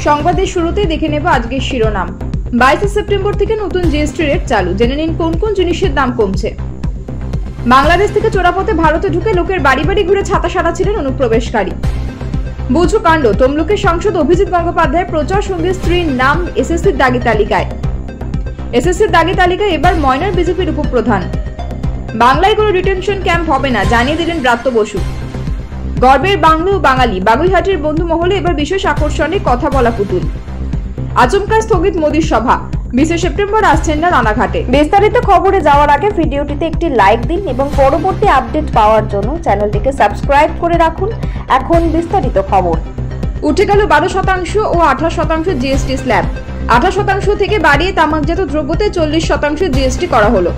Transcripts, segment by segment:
সংবাদের শুরুতেই দেখে নেব আজকের শিরোনাম। 22 সেপ্টেম্বর থেকে নতুন জিএসটি রেট চালু, জেনে নিন কোন কোন জিনিসের দাম কমছে। বাংলাদেশ থেকে চোরাপথে ভারতে ঢুকে লোকের বাড়ি বাড়ি ঘুরে ছাতা সারাচ্ছিলেন অনুপ্রবেশকারী। বুঝু কাণ্ড, তমলুকের সাংসদ অভিজিৎ গঙ্গোপাধ্যায়ের প্রচার সঙ্গে স্ত্রীর নাম এসএসসির দাগি তালিকায়। এসএসসির দাগি তালিকায় এবার ময়নার বিজেপির উপপ্রধান। বাংলায় কোনো ডিটেনশন ক্যাম্প হবে না, জানিয়ে দিলেন ব্রাত্য বসু। গর্বের বাংলা ও বাঙালি, বাগুইহাটির বন্ধু মহলে এবার বিশেষ আকর্ষণে কথা বলা পুতুল। আচমকা স্থগিত মোদীর সভা, 20 সেপ্টেম্বর আসছেন না রানাঘাটে। বিস্তারিত খবরে যাওয়ার আগে ভিডিওটিতে একটি লাইক দিন এবং পরবর্তী আপডেট পাওয়ার জন্য চ্যানেলটিকে সাবস্ক্রাইব করে রাখুন। এখন বিস্তারিত খবর। উঠে গেল 12% ও 18% জিএসটি স্ল্যাব। 18% থেকে বাড়িয়ে তামাকজাত দ্রব্যতে 40% জিএসটি করা হলো।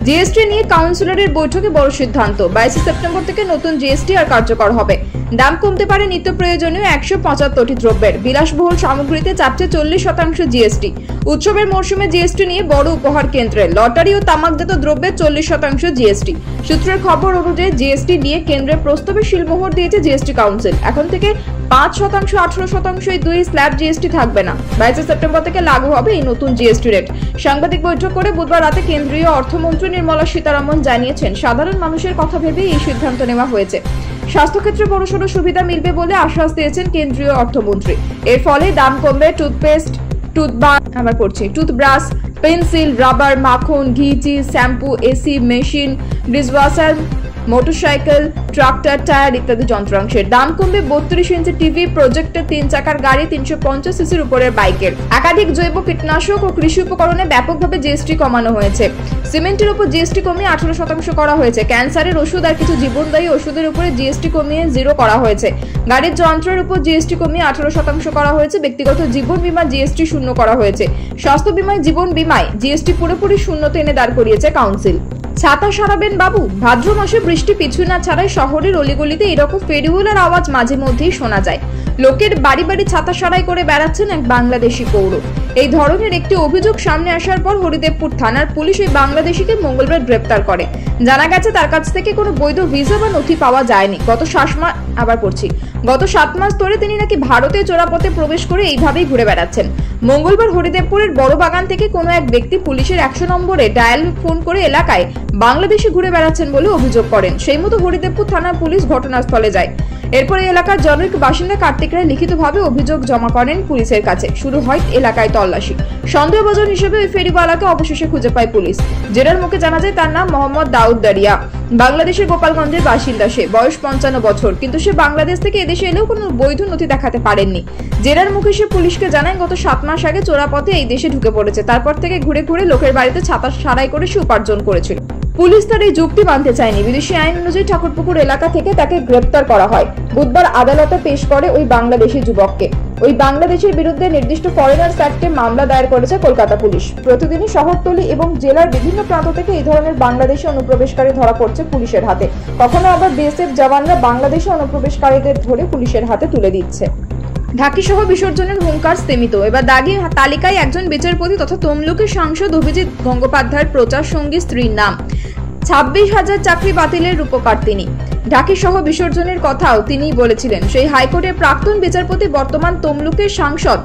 জিএসটি নিয়ে কাউন্সিলরের বৈঠকে বড় সিদ্ধান্ত। 22 সেপ্টেম্বর থেকে নতুন জিএসটি আর কার্যকর হবে। দাম কমতে পারে নিত্য প্রয়োজনীয় 175টি দ্রব্যের। বিলাসবহুল সামগ্রীতে চাপছে 40% জিএসটি। উৎসবের মরশুমে জিএসটি নিয়ে বড় উপহার কেন্দ্রে। লটারি ও তামাকজাত দ্রব্যের 40% জিএসটি। সূত্রের খবর অনুযায়ী জিএসটি নিয়ে কেন্দ্রের প্রস্তাবে শিলমোহর দিয়েছে জিএসটি কাউন্সিল। এখন থেকে 5%, 18% এই দুই স্ল্যাব জিএসটি থাকবে না। 22 সেপ্টেম্বর থেকে লাগু হবে এই নতুন জিএসটি রেট। সাংবাদিক বৈঠক করে বুধবার রাতে কেন্দ্রীয় অর্থমন্ত্রী নির্মলা সীতারামন জানিয়েছেন, সাধারণ মানুষের কথা ভেবে এই সিদ্ধান্ত নেওয়া হয়েছে। স্বাস্থ্যক্ষেত্রে বড়সড় সুবিধা মিলবে বলে আশ্বাস দিয়েছেন কেন্দ্রীয় অর্থমন্ত্রী। এর ফলে দাম কমবে টুথপেস্ট, টুথব্রাশ, পেন্সিল, রাবার, মাখন, ঘি, cheese, shampoo, AC, machine, dishwasher, motorcycle, tractor, tyre ইত্যাদি যন্ত্রাংশের। দাম কমবে 32 ইঞ্চি টিভি, প্রজেক্টর, 3 চাকার গাড়ি, 350 সিসির উপরের বাইকের। একাধিক জৈব কীটনাশক ও কৃষি উপকরণে ব্যাপকভাবে জিএসটি কমানো হয়েছে। সিমেন্টের উপর জিএসটি কমিয়ে 18% করা হয়েছে। ক্যান্সারের ওষুধ আর কিছু জীবনদায়ী ওষুধের উপরে জিএসটি কমিয়ে 0 করা হয়েছে। গাড়ির যন্ত্রের উপর জিএসটি কমিয়ে 18% করা হয়েছে। ব্যক্তিগত জীবন বীমা জিএসটি 0 করা হয়েছে। স্বাস্থ্য বীমায়, জীবন বীমায় জিএসটি পুরোপুরি শূন্যতে এনে দাঁড় করিয়েছে কাউন্সিল। ছাতা সারাবেন বাবু, ভাদ্র মাসে বৃষ্টি পিছু না ছাড়াই শহরের অলিগলিতে এরকম ফেরিওয়ালার আওয়াজ মাঝে মধ্যেই শোনা যায়। লোকের বাড়ি বাড়ি ছাতা সারাই করে বেড়াচ্ছেন এক বাংলাদেশি পৌর। এই ধরনের একটি অভিযোগ সামনে আসার পর হরিদেবপুর থানার পুলিশ ওই বাংলাদেশিকে মঙ্গলবার গ্রেপ্তার করে। জানা গেছে তার কাছ থেকে কোনো বৈধ ভিসা বা নথি পাওয়া যায়নি। গত 7 মাস ধরে তিনি নাকি ভারতে চোরাপথে প্রবেশ করে এইভাবেই ঘুরে বেড়াচ্ছেন। মঙ্গলবার হরিদেবপুরের বড় বাগান থেকে কোনো এক ব্যক্তি পুলিশের 100 নম্বরে ডায়াল ফোন করে এলাকায় বাংলাদেশি ঘুরে বেড়াচ্ছেন বলে অভিযোগ করেন। সেই মতো হরিদেবপুর থানার পুলিশ ঘটনাস্থলে যায়। এরপরে এলাকার জনৈক বাসিন্দা কার্তিক রায় লিখিতভাবে অভিযোগ জমা করেন পুলিশের কাছে। শুরু হয় এলাকায় তল্লাশি। সন্দেহভাজন হিসেবে ওই ফেরিওয়ালাকে অবশেষে খুঁজে পায় পুলিশ। জেরার মুখে জানা যায় তার নাম মোহাম্মদ দাউদ দারিয়া। বাংলাদেশের গোপালগঞ্জের বাসিন্দা সে। বয়স 55 বছর। কিন্তু সে বাংলাদেশ থেকে এদেশে এলেও কোনো বৈধ নথি দেখাতে পারেননি। জেরার মুখে সে পুলিশকে জানায় গত 7 মাস আগে চোরাপথে এই দেশে ঢুকে পড়েছে। তারপর থেকে ঘুরে ঘুরে লোকের বাড়িতে ছাতা সারাই করে সে উপার্জন করেছিল। পুলিশ তার এই যুক্তি মানতে চায়নি। বিদেশি আইন অনুযায়ী ঠাকুরপুকুর এলাকা থেকে তাকে গ্রেপ্তার করা হয়। বুধবার আদালতে পেশ করে ওই বাংলাদেশি যুবককে। ওই বাংলাদেশের বিরুদ্ধে নির্দিষ্ট ফরেনার্স অ্যাক্টে মামলা দায়ের করেছে কলকাতা পুলিশ। প্রতিদিনই শহরতলি এবং জেলার বিভিন্ন প্রান্ত থেকে এই ধরনের বাংলাদেশি অনুপ্রবেশকারী ধরা পড়ছে পুলিশের হাতে। কখনো আবার বিএসএফ জওয়ানরা বাংলাদেশি অনুপ্রবেশকারীদের ধরে পুলিশের হাতে তুলে দিচ্ছে। ঢাকি সহ বিসর্জনের হুঙ্কার স্তেমিত। এবার দাগি তালিকায় একজন বিচারপতি তথা তমলুকের সাংসদ অভিজিৎ গঙ্গোপাধ্যায়ের প্রচার সঙ্গী স্ত্রীর নাম। 26,000 চাকরি বাতিলের রূপকার তিনি। ঢাকি সহ বিসর্জনের কথাও তিনিই বলেছিলেন। সেই হাইকোর্টের প্রাক্তন বিচারপতি বর্তমান তমলুকের সাংসদ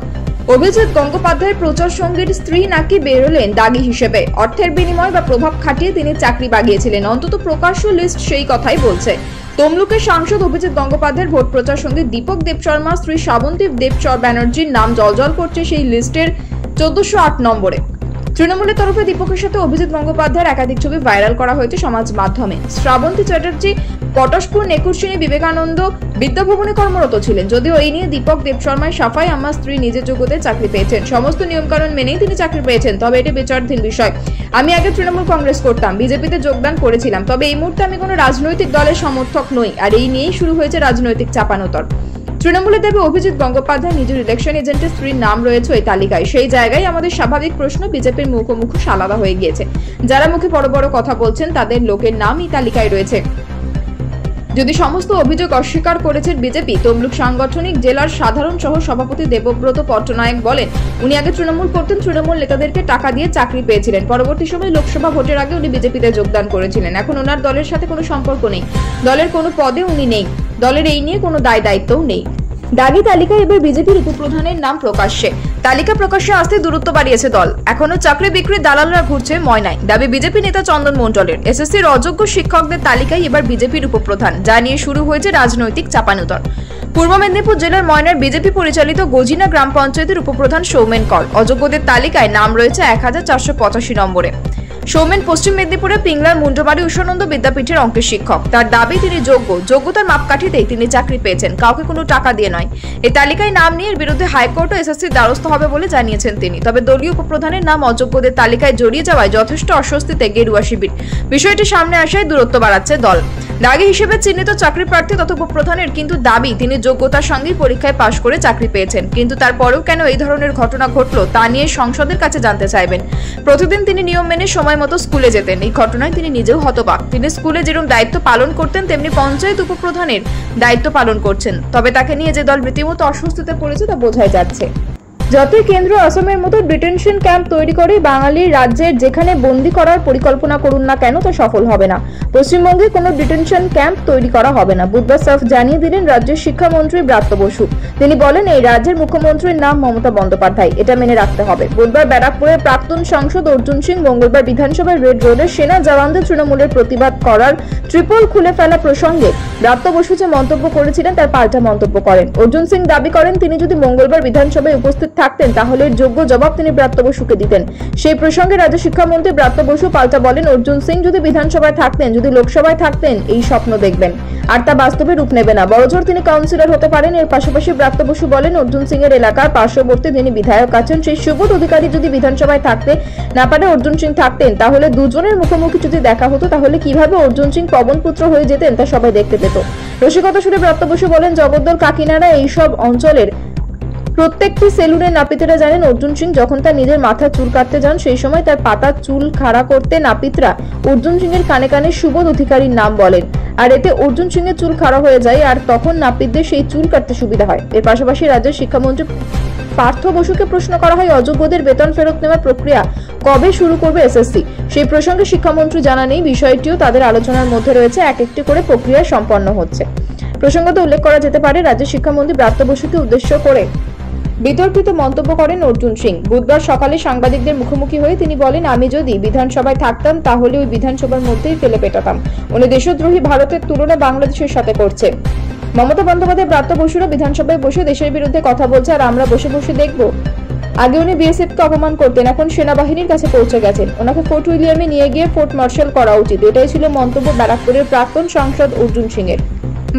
অভিজিৎ গঙ্গোপাধ্যায়ের প্রচার সঙ্গীর স্ত্রী নাকি বেরোলেন দাগি হিসেবে। অর্থের বিনিময় বা প্রভাব খাটিয়ে তিনি চাকরি বাগিয়েছিলেন, অন্তত প্রকাশ্য লিস্ট সেই কথাই বলছে। তমলুকের সাংসদ অভিজিৎ গঙ্গোপাধ্যায়ের ভোট প্রচার সঙ্গী দীপক দেবশর্মা স্ত্রী শ্রাবন্তী দেব ব্যানার্জির নাম জলজল করছে সেই লিস্টের 1408 নম্বরে। তৃণমূলের তরফে দীপকের সাথে অভিজিৎ গঙ্গোপাধ্যায়ের একাধিক ছবি ভাইরাল করা হয়েছে সমাজ মাধ্যমে। শ্রাবন্তী চ্যাটার্জি পটশপুর নেকুরশ্রেণী বিবেকানন্দ বিদ্যাভবনে কর্মরত ছিলেন। যদিও এই নিয়ে দীপক দেবশর্মায় সাফাই, আমার স্ত্রী নিজের যোগ্যতায় চাকরি পেয়েছেন, সমস্ত নিয়মকানুন মেনেই তিনি চাকরি পেয়েছেন, তবে এটি বিচারাধীন বিষয়। আমি আগে তৃণমূল কংগ্রেস করতাম, বিজেপিতে যোগদান করেছিলাম, তবে এই মুহূর্তে আমি কোনো রাজনৈতিক দলের সমর্থক নই। আর এই নিয়েই শুরু হয়েছে রাজনৈতিক চাপানোতর। তৃণমূলের দাবি অভিজিৎ গঙ্গোপাধ্যায় নিজের ইলেকশন এজেন্টের স্ত্রীর নাম রয়েছে ওই তালিকায়। সেই জায়গায় আমাদের স্বাভাবিক প্রশ্ন, বিজেপির মুখোমুখি আলাদা হয়ে গিয়েছে। যারা মুখে বড় বড় কথা বলছেন তাদের লোকের নাম এই তালিকায় রয়েছে। যদি সমস্ত অভিযোগ অস্বীকার করেছেন বিজেপি, তমলুক সাংগঠনিক জেলার সাধারণ সহ সভাপতি দেবব্রত পট্টনায়ক বলেন, উনি আগে তৃণমূল করতেন, তৃণমূল নেতাদেরকে টাকা দিয়ে চাকরি পেয়েছিলেন। পরবর্তী সময় লোকসভা ভোটের আগে উনি বিজেপিতে যোগদান করেছিলেন। এখন ওনার দলের সাথে কোনো সম্পর্ক নেই, দলের কোনো পদে উনি নেই, দলের এই নিয়ে কোনো দায় দায়িত্বও নেই। দাগি তালিকায় এবার বিজেপির উপপ্রধানের নাম প্রকাশ্যে। তালিকা প্রকাশ্যে আসতে দূরত্ব বাড়িয়েছে দল। এখনো চাকরি বিক্রির দালালরা ঘুরছে ময়নায়, দাবি বিজেপি নেতা চন্দন মণ্ডলের। এসএসসির অযোগ্য শিক্ষকদের তালিকায় এবার বিজেপির উপপ্রধান, যা নিয়ে শুরু হয়েছে রাজনৈতিক চাপানুতর। পূর্ব মেদিনীপুর জেলার ময়নার বিজেপি পরিচালিত গজিনা গ্রাম পঞ্চায়েতের উপপ্রধান সৌমেন কল অযোগ্যদের তালিকায় নাম রয়েছে 1485 নম্বরে। সৌমেন পশ্চিম মেদিনীপুরের পিংলার মুন্ডমারি উষানন্দ বিদ্যাপীঠের অঙ্কের শিক্ষক। তার দাবি তিনি যোগ্যতার মাপকাঠিতেই তিনি চাকরি পেয়েছেন, কাউকে কোনো টাকা দিয়ে নয়। এই তালিকায় নাম নিয়ে এর বিরুদ্ধে হাইকোর্ট ও এসএসসির দ্বারস্থ হবে বলে জানিয়েছেন তিনি। তবে দলীয় উপপ্রধানের নাম অযোগ্যদের তালিকায় জড়িয়ে যাওয়ায় যথেষ্ট অস্বস্তিতে গেরুয়া শিবির। বিষয়টি সামনে আসায় দূরত্ব বাড়াচ্ছে দল। দাগি হিসেবে চিহ্নিত চাকরি প্রার্থী তথা উপপ্রধানের কিন্তু দাবি তিনি যোগ্যতার সঙ্গে পরীক্ষায় পাশ করে চাকরি পেয়েছেন, কিন্তু তারপরেও কেন এই ধরনের ঘটনা ঘটলো তা নিয়ে সংসদের কাছে জানতে চাইবেন। প্রতিদিন তিনি নিয়ম মেনে সময় মতো স্কুলে যেতেন। এই ঘটনায় তিনি নিজেও হতবাক। তিনি স্কুলে যেরকম দায়িত্ব পালন করতেন তেমনি পঞ্চায়েত উপপ্রধানের দায়িত্ব পালন করছেন। তবে তাকে নিয়ে যে দল রীতিমতো অস্বস্তিতে পড়েছে তা বোঝাই যাচ্ছে। যতই কেন্দ্র আসামের মতো ডিটেনশন ক্যাম্প তৈরি করে বাঙালির রাজ্যের যেখানে বন্দী করার পরিকল্পনা করুন না কেন তা সফল হবে না। পশ্চিমবঙ্গে কোনো ডিটেনশন ক্যাম্প তৈরি করা হবে না। বুধবার সাফ জানিয়ে দিলেন রাজ্যের শিক্ষামন্ত্রী ব্রাত্য বসু। তিনি বলেন এই রাজ্যের মুখ্যমন্ত্রীর নাম মমতা বন্দ্যোপাধ্যায়, এটা মেনে রাখতে হবে। বুধবার ব্যারাকপুরের প্রাক্তন সাংসদ অর্জুন সিং মঙ্গলবার বিধানসভায় রেড রোডের সেনা জওয়ানদের তৃণমূলের প্রতিবাদ করার ট্রিপল খুলে ফেলা প্রসঙ্গে ব্রাত্য বসু যে মন্তব্য করেছিলেন তার পাল্টা মন্তব্য করেন। অর্জুন সিং দাবি করেন তিনি যদি মঙ্গলবার বিধানসভায় উপস্থিত থাকতেন তাহলে যোগ্য জবাব তিনি ব্রাত্য বসুকে দিতেন। সেই প্রসঙ্গে রাজ্য শিক্ষামন্ত্রী ব্রাত্য বসু পাল্টা বলেন অর্জুন সিং যদি বিধানসভায় থাকতেন, যদি লোকসভায় থাকতেন এই স্বপ্ন দেখবেন, আর তা বাস্তবে রূপ নেবে না। বড়জোর তিনি কাউন্সিলর হতে পারেন। এর পাশাপাশি ব্রাত্য বসু বলেন অর্জুন সিং এর এলাকার পার্শ্ববর্তী যিনি বিধায়ক আছেন সেই সুবোধ অধিকারী যদি বিধানসভায় থাকতে না পারে অর্জুন সিং থাকতেন, তাহলে দুজনের মুখোমুখি যদি দেখা হতো তাহলে কিভাবে অর্জুন সিং পবন পুত্র হয়ে যেতেন তা সবাই দেখতে পেত। রসিকতা সুরে ব্রাত্য বসু বলেন জগদ্দল কাকিনাড়া এইসব অঞ্চলের প্রত্যেকটি সেলুনের নাপিতেরা জানেন অর্জুন সিং যখন তার নিজের মাথার চুল কাটতে যান সেই সময় তার পাতার চুল খাড়া করতে নাপিতরা অর্জুন সিং এর কানে কানে সুবোধ অধিকারীর নাম বলেন, আর এতে অর্জুন সিং এর চুল খাড়া হয়ে যায় আর তখন নাপিতদের সেই চুল কাটতে সুবিধা হয়। এর পাশাপাশি রাজ্যের শিক্ষামন্ত্রী পার্থ বসুকে প্রশ্ন করা হয় অযোগ্যদের বেতন ফেরত নেওয়ার প্রক্রিয়া কবে শুরু করবে এসএসসি। সেই প্রসঙ্গে শিক্ষামন্ত্রী জানান এই বিষয়টিও তাদের আলোচনার মধ্যে রয়েছে, এক একটি করে প্রক্রিয়া সম্পন্ন হচ্ছে। প্রসঙ্গত উল্লেখ করা যেতে পারে রাজ্যের শিক্ষামন্ত্রী ব্রাত্য বসুকে উদ্দেশ্য করে বিতর্কিত মন্তব্য করেন অর্জুন সিং। বুধবার সকালে সাংবাদিকদের মুখোমুখি হয়ে তিনি বলেন আমি যদি বিধানসভায় থাকতাম তাহলে ওই বিধানসভার মধ্যেই ফেলে পেটাতাম। উনি দেশদ্রোহী ভারতের তুলনা বাংলাদেশের সাথে করছে। মমতা বন্দ্যোপাধ্যায় ব্রাত্য বসুরা বিধানসভায় বসে দেশের বিরুদ্ধে কথা বলছে আর আমরা বসে বসে দেখবো। আগে উনি বিএসএফকে অপমান করতেন, এখন সেনাবাহিনীর কাছে পৌঁছে গেছেন। ওনাকে ফোর্ট উইলিয়ামে নিয়ে গিয়ে ফোর্ট মার্শাল করা উচিত। এটাই ছিল মন্তব্য ব্যারাকপুরের প্রাক্তন সাংসদ অর্জুন সিং এর।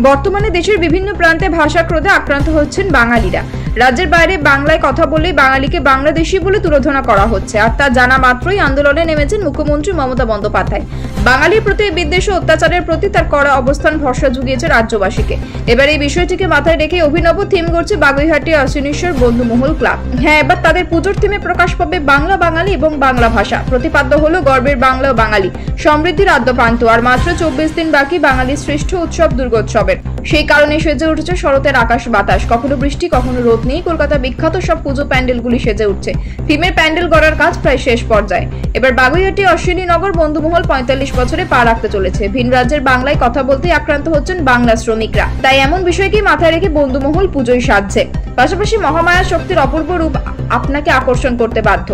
বর্তমানে দেশের বিভিন্ন প্রান্তে ভাষা ক্রোধে আক্রান্ত হচ্ছেন বাঙালিরা। রাজ্যের বাইরে বাংলায় কথা বললেই বাঙালিকে বাংলাদেশি বলে তুলোধনা করা হচ্ছে, আর তা জানা মাত্রই আন্দোলনে নেমেছেন মুখ্যমন্ত্রী মমতা বন্দ্যোপাধ্যায়। বাঙালির প্রতি বিদ্বেষ ও অত্যাচারের প্রতি তার কড়া অবস্থান ভরসা জুগিয়েছে রাজ্যবাসীকে। এবার এই বিষয়টিকে মাথায় রেখে অভিনব থিম করছে বাগুইহাটি অশ্বিনেশ্বর বন্ধুমহল ক্লাব। হ্যাঁ, এবার তাদের পুজোর থিমে প্রকাশ পাবে বাংলা বাঙালি এবং বাংলা ভাষা। প্রতিপাদ্য হলো গর্বের বাংলা ও বাঙালি, সমৃদ্ধির আদ্যপান্ত। আর মাত্র 24 দিন বাকি বাঙালির শ্রেষ্ঠ উৎসব দুর্গোৎসবের। সেই কারণে সেজে উঠেছে শরতের আকাশ বাতাস, কখনো বৃষ্টি কখনো রোদ নেই। কলকাতা বিখ্যাত সব পুজো প্যান্ডেলগুলি সেজে উঠছে। থিমের প্যান্ডেল গড়ার কাজ প্রায় শেষ পর্যায়ে। এবার বাগুইহাটি অশ্বিনীনগর বন্ধুমহল 45 বছরে পা রাখতে চলেছে। ভিন রাজ্যের বাংলায় কথা বলতেই আক্রান্ত হচ্ছেন বাংলা শ্রমিকরা, তাই এমন বিষয়কেই মাথায় রেখে বন্ধুমহল পুজোয় সাজছে। পাশাপাশি মহামায়া শক্তির অপূর্ব রূপ আপনাকে আকর্ষণ করতে বাধ্য।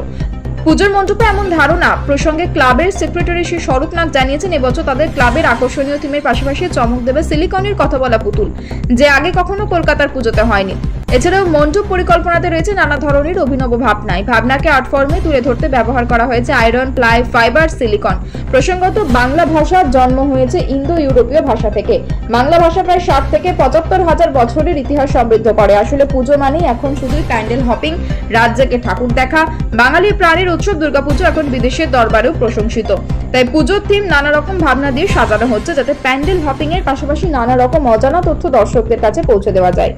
পুজোর মণ্ডপে এমন ধারণা প্রসঙ্গে ক্লাবের সেক্রেটারি শ্রী স্বরূপনাথ জানিয়েছেন এবছর তাদের ক্লাবের আকর্ষণীয় থিমের পাশাপাশি চমক দেবে সিলিকনের কথা বলা পুতুল, যে আগে কখনো কলকাতার পুজোতে হয়নি। এছাড়াও মণ্ডপ পরিকল্পনাতে রয়েছে নানা ধরনের অভিনব ভাবনা। ভাবনাকে আর্ট ফর্মে তুলে ধরতে ব্যবহার করা হয়েছে আয়রন, প্লাই, ফাইবার, সিলিকন। প্রসঙ্গত বাংলা ভাষার জন্ম হয়েছে ইন্দো ইউরোপীয় ভাষা থেকে। বাংলা ভাষা প্রায় 60 থেকে 75 হাজার বছরের ইতিহাস সমৃদ্ধ করে। আসলে পুজো মানেই এখন শুধুই প্যান্ডেল হপিং, রাজ্যকে ঠাকুর দেখা। বাঙালির প্রাণের উৎসব দুর্গাপুজো এখন বিদেশের দরবারেও প্রশংসিত। তাই পুজোর থিম নানা রকম ভাবনা দিয়ে সাজানো হচ্ছে যাতে প্যান্ডেল হপিং এর পাশাপাশি নানা রকম অজানা তথ্য দর্শকদের কাছে পৌঁছে দেওয়া যায়।